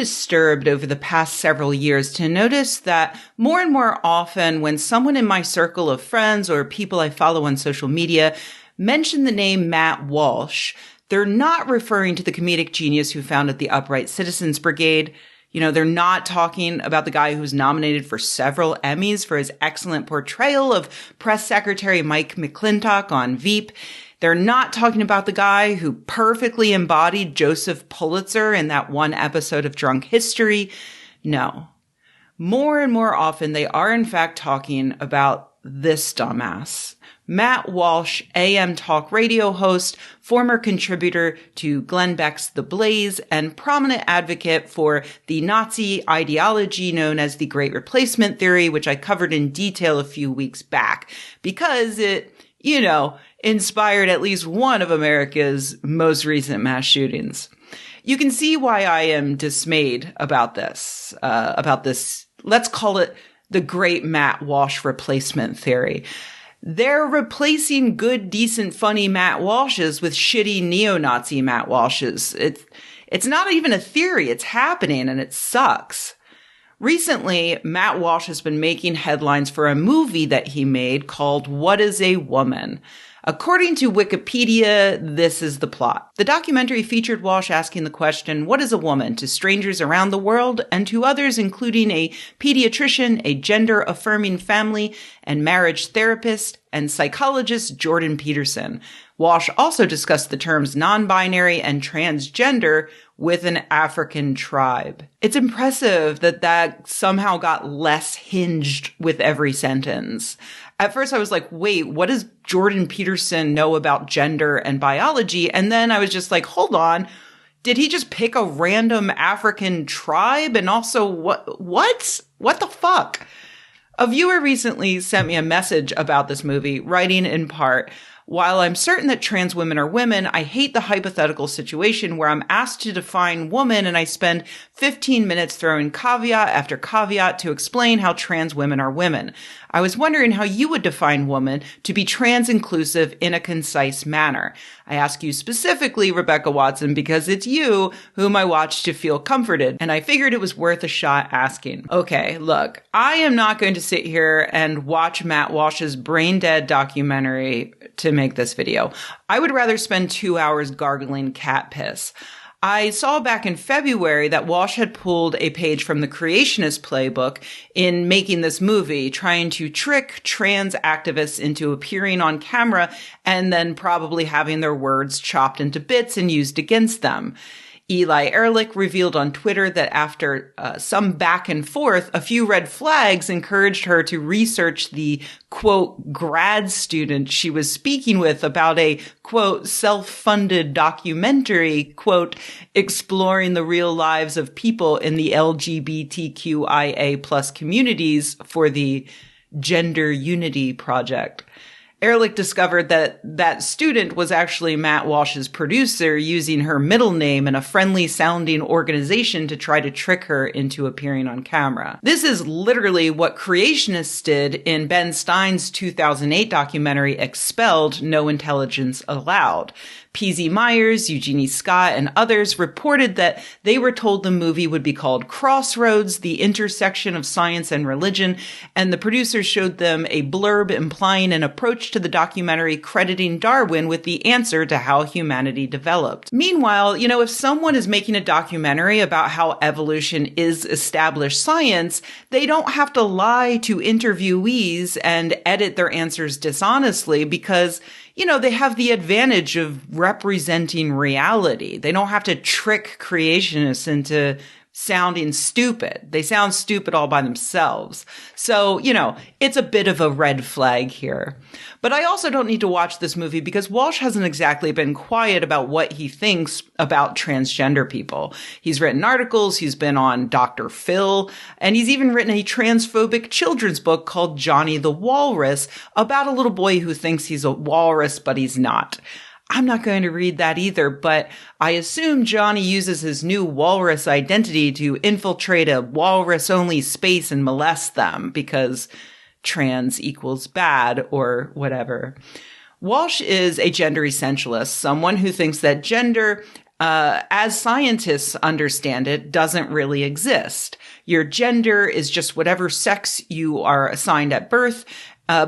disturbed over the past several years to notice that more and more often when someone in my circle of friends or people I follow on social media mention the name Matt Walsh, they're not referring to the comedic genius who founded the Upright Citizens Brigade. You know, they're not talking about the guy who was nominated for several Emmys for his excellent portrayal of Press Secretary Mike McClintock on Veep. They're not talking about the guy who perfectly embodied Joseph Pulitzer in that one episode of Drunk History. No. More and more often, they are in fact talking about this dumbass. Matt Walsh, AM talk radio host, former contributor to Glenn Beck's The Blaze, and prominent advocate for the Nazi ideology known as the Great Replacement Theory, which I covered in detail a few weeks back, because it, inspired at least one of America's most recent mass shootings. You can see why I am dismayed about this, let's call it the Great Matt Walsh Replacement Theory. They're replacing good, decent, funny Matt Walshes with shitty neo-Nazi Matt Walshes. It's not even a theory. It's happening and it sucks. Recently, Matt Walsh has been making headlines for a movie that he made called What is a Woman? According to Wikipedia, this is the plot. The documentary featured Walsh asking the question, what is a woman, to strangers around the world and to others, including a pediatrician, a gender-affirming family and marriage therapist, and psychologist Jordan Peterson. Walsh also discussed the terms non-binary and transgender with an African tribe. It's impressive that somehow got less hinged with every sentence. At first I was like, wait, what does Jordan Peterson know about gender and biology? And then I was just like, hold on. Did he just pick a random African tribe? And also what the fuck? A viewer recently sent me a message about this movie, writing in part, while I'm certain that trans women are women, I hate the hypothetical situation where I'm asked to define woman and I spend 15 minutes throwing caveat after caveat to explain how trans women are women. I was wondering how you would define woman to be trans-inclusive in a concise manner. I ask you specifically, Rebeccawatson, because it's you whom I watch to feel comforted, and I figured it was worth a shot asking. Okay, look, I am not going to sit here and watch Matt Walsh's brain-dead documentary to make this video. I would rather spend 2 hours gargling cat piss. I saw back in February that Walsh had pulled a page from the Creationist playbook in making this movie, trying to trick trans activists into appearing on camera and then probably having their words chopped into bits and used against them. Eli Ehrlich revealed on Twitter that after some back and forth, a few red flags encouraged her to research the, quote, grad student she was speaking with about a, quote, self-funded documentary, quote, exploring the real lives of people in the LGBTQIA plus communities for the Gender Unity Project. Ehrlich discovered that student was actually Matt Walsh's producer, using her middle name and a friendly-sounding organization to try to trick her into appearing on camera. This is literally what creationists did in Ben Stein's 2008 documentary Expelled, No Intelligence Allowed. P.Z. Myers, Eugenie Scott, and others reported that they were told the movie would be called Crossroads, the intersection of science and religion, and the producers showed them a blurb implying an approach to the documentary crediting Darwin with the answer to how humanity developed. Meanwhile, if someone is making a documentary about how evolution is established science, they don't have to lie to interviewees and edit their answers dishonestly because they have the advantage of representing reality. They don't have to trick creationists into sounding stupid. They sound stupid all by themselves. So, it's a bit of a red flag here. But I also don't need to watch this movie because Walsh hasn't exactly been quiet about what he thinks about transgender people. He's written articles, he's been on Dr. Phil, and he's even written a transphobic children's book called Johnny the Walrus about a little boy who thinks he's a walrus, but he's not. I'm not going to read that either, but I assume Johnny uses his new walrus identity to infiltrate a walrus-only space and molest them because trans equals bad or whatever. Walsh is a gender essentialist, someone who thinks that gender as scientists understand it, doesn't really exist. Your gender is just whatever sex you are assigned at birth,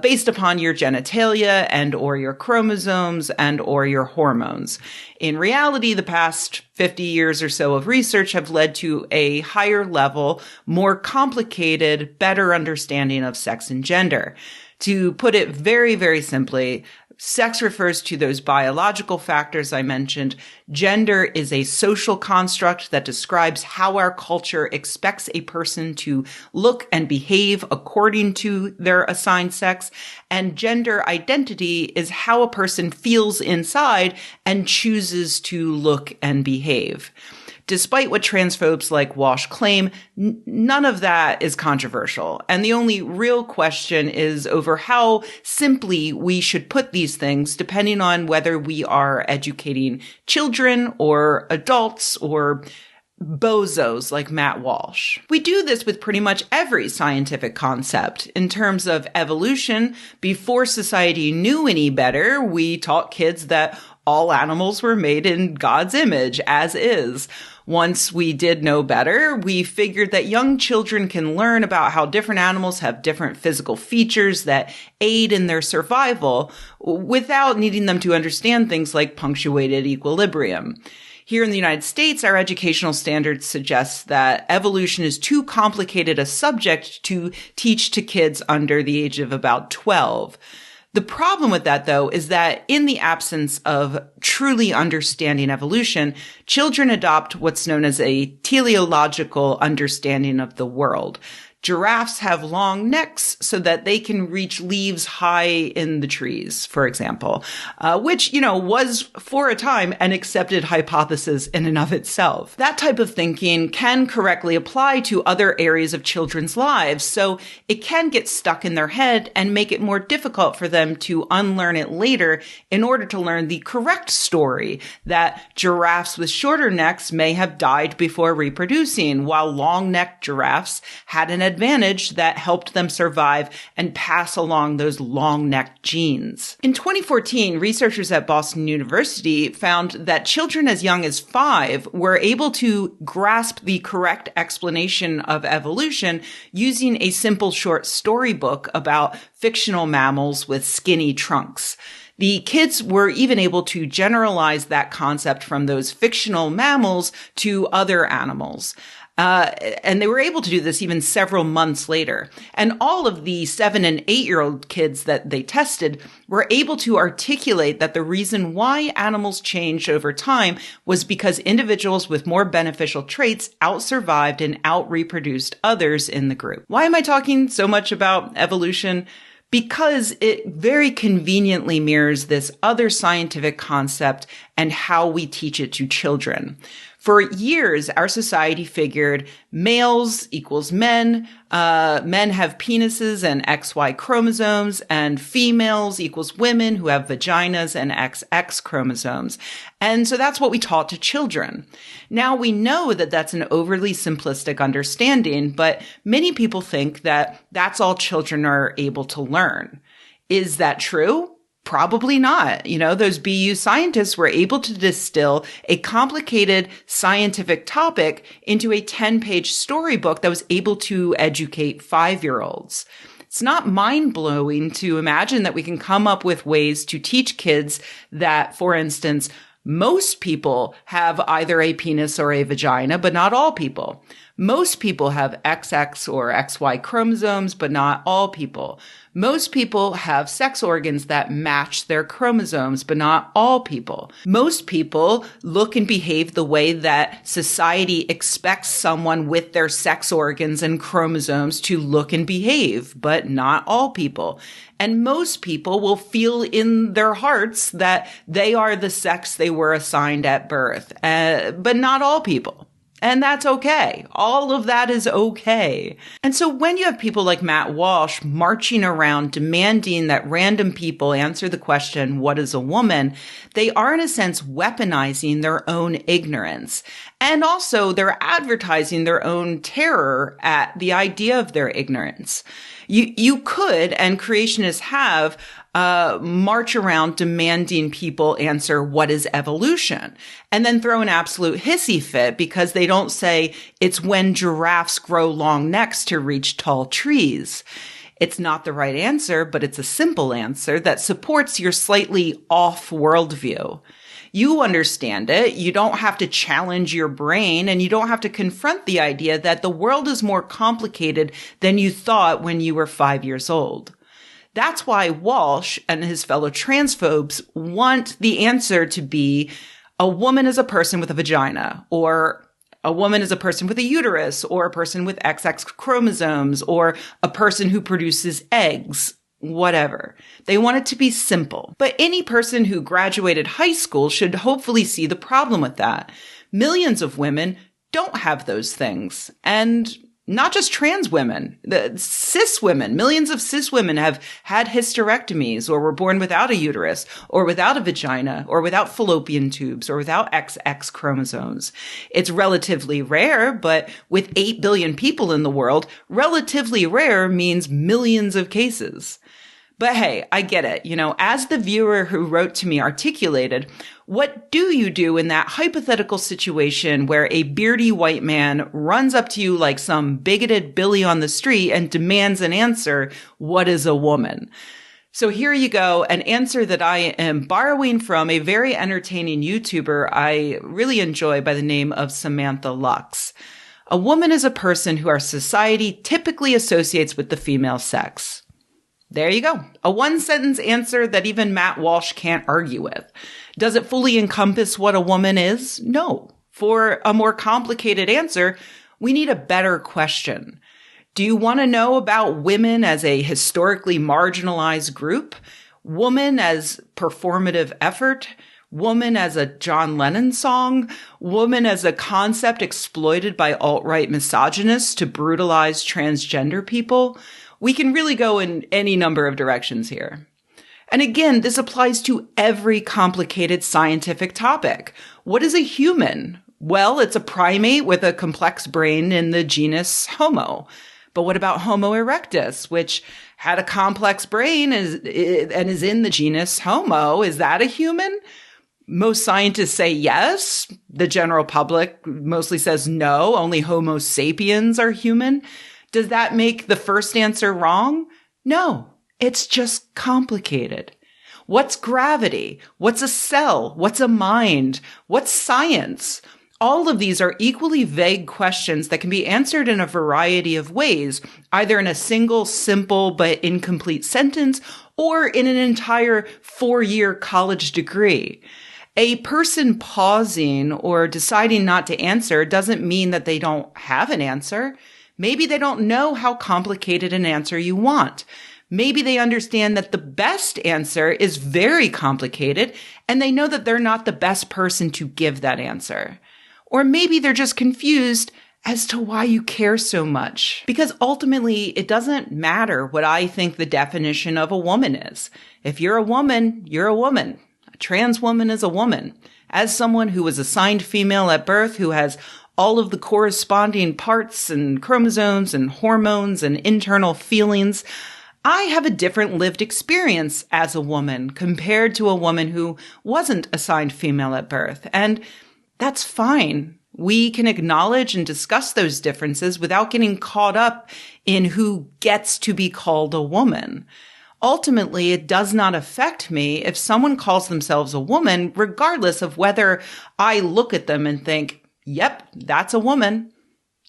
based upon your genitalia and or your chromosomes and or your hormones. In reality, the past 50 years or so of research have led to a higher level, more complicated, better understanding of sex and gender. To put it very, very simply, sex refers to those biological factors I mentioned. Gender is a social construct that describes how our culture expects a person to look and behave according to their assigned sex. And gender identity is how a person feels inside and chooses to look and behave. Despite what transphobes like Walsh claim, none of that is controversial. And the only real question is over how simply we should put these things, depending on whether we are educating children or adults or bozos like Matt Walsh. We do this with pretty much every scientific concept. In terms of evolution, before society knew any better, we taught kids that all animals were made in God's image, as is. Once we did know better, we figured that young children can learn about how different animals have different physical features that aid in their survival without needing them to understand things like punctuated equilibrium. Here in the United States, our educational standards suggest that evolution is too complicated a subject to teach to kids under the age of about 12. The problem with that, though, is that in the absence of truly understanding evolution, children adopt what's known as a teleological understanding of the world. Giraffes have long necks so that they can reach leaves high in the trees, for example, which, was for a time an accepted hypothesis in and of itself. That type of thinking can correctly apply to other areas of children's lives, so it can get stuck in their head and make it more difficult for them to unlearn it later in order to learn the correct story that giraffes with shorter necks may have died before reproducing, while long-necked giraffes had an advantage that helped them survive and pass along those long-necked genes. In 2014, researchers at Boston University found that children as young as 5 were able to grasp the correct explanation of evolution using a simple short storybook about fictional mammals with skinny trunks. The kids were even able to generalize that concept from those fictional mammals to other animals. And they were able to do this even several months later. And all of the 7 and 8-year-old kids that they tested were able to articulate that the reason why animals changed over time was because individuals with more beneficial traits out-survived and out-reproduced others in the group. Why am I talking so much about evolution? Because it very conveniently mirrors this other scientific concept and how we teach it to children. For years, our society figured males equals men, men have penises and XY chromosomes, and females equals women who have vaginas and XX chromosomes. And so that's what we taught to children. Now we know that that's an overly simplistic understanding, but many people think that that's all children are able to learn. Is that true? Probably not. Those BU scientists were able to distill a complicated scientific topic into a 10-page storybook that was able to educate 5-year-olds. It's not mind-blowing to imagine that we can come up with ways to teach kids that, for instance, most people have either a penis or a vagina, but not all people. Most people have XX or XY chromosomes, but not all people. Most people have sex organs that match their chromosomes, but not all people. Most people look and behave the way that society expects someone with their sex organs and chromosomes to look and behave, but not all people. And most people will feel in their hearts that they are the sex they were assigned at birth, but not all people. And that's okay. All of that is okay. And so when you have people like Matt Walsh marching around demanding that random people answer the question, what is a woman? They are in a sense weaponizing their own ignorance. And also they're advertising their own terror at the idea of their ignorance. You could, and creationists have, march around demanding people answer what is evolution, and then throw an absolute hissy fit because they don't say it's when giraffes grow long necks to reach tall trees. It's not the right answer, but it's a simple answer that supports your slightly off worldview. You understand it. You don't have to challenge your brain, and you don't have to confront the idea that the world is more complicated than you thought when you were 5 years old. That's why Walsh and his fellow transphobes want the answer to be a woman is a person with a vagina, or a woman is a person with a uterus, or a person with XX chromosomes, or a person who produces eggs. Whatever. They want it to be simple. But any person who graduated high school should hopefully see the problem with that. Millions of women don't have those things. And not just trans women, the cis women, millions of cis women have had hysterectomies or were born without a uterus or without a vagina or without fallopian tubes or without XX chromosomes. It's relatively rare, but with 8 billion people in the world, relatively rare means millions of cases. But hey, I get it. You know, as the viewer who wrote to me articulated, what do you do in that hypothetical situation where a beardy white man runs up to you like some bigoted Billy on the street and demands an answer, what is a woman? So here you go, an answer that I am borrowing from a very entertaining YouTuber I really enjoy by the name of Samantha Lux. A woman is a person who our society typically associates with the female sex. There you go. A one-sentence answer that even Matt Walsh can't argue with. Does it fully encompass what a woman is? No. For a more complicated answer, we need a better question. Do you want to know about women as a historically marginalized group? Woman as performative effort? Woman as a John Lennon song? Woman as a concept exploited by alt-right misogynists to brutalize transgender people? We can really go in any number of directions here. And again, this applies to every complicated scientific topic. What is a human? Well, it's a primate with a complex brain in the genus Homo. But what about Homo erectus, which had a complex brain and is in the genus Homo? Is that a human? Most scientists say yes. The general public mostly says no. Only Homo sapiens are human. Does that make the first answer wrong? No, it's just complicated. What's gravity? What's a cell? What's a mind? What's science? All of these are equally vague questions that can be answered in a variety of ways, either in a single, simple, but incomplete sentence, or in an entire 4-year college degree. A person pausing or deciding not to answer doesn't mean that they don't have an answer. Maybe they don't know how complicated an answer you want. Maybe they understand that the best answer is very complicated, and they know that they're not the best person to give that answer. Or maybe they're just confused as to why you care so much. Because ultimately, it doesn't matter what I think the definition of a woman is. If you're a woman, you're a woman. A trans woman is a woman. As someone who was assigned female at birth, who has all of the corresponding parts and chromosomes and hormones and internal feelings, I have a different lived experience as a woman compared to a woman who wasn't assigned female at birth. And that's fine. We can acknowledge and discuss those differences without getting caught up in who gets to be called a woman. Ultimately, it does not affect me if someone calls themselves a woman, regardless of whether I look at them and think, yep, that's a woman.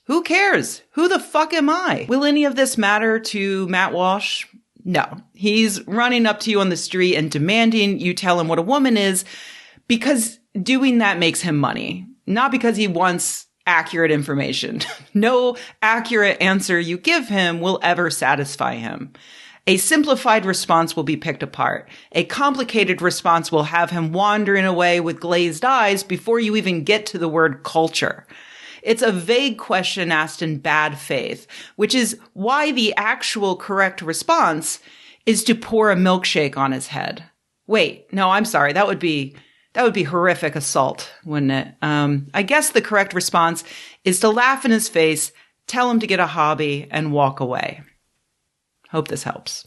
Who cares? Who the fuck am I? Will any of this matter to Matt Walsh? No. He's running up to you on the street and demanding you tell him what a woman is because doing that makes him money, not because he wants accurate information. No accurate answer you give him will ever satisfy him. A simplified response will be picked apart. A complicated response will have him wandering away with glazed eyes before you even get to the word culture. It's a vague question asked in bad faith, which is why the actual correct response is to pour a milkshake on his head. Wait, no, I'm sorry. That would be horrific assault, wouldn't it? I guess the correct response is to laugh in his face, tell him to get a hobby, and walk away. Hope this helps.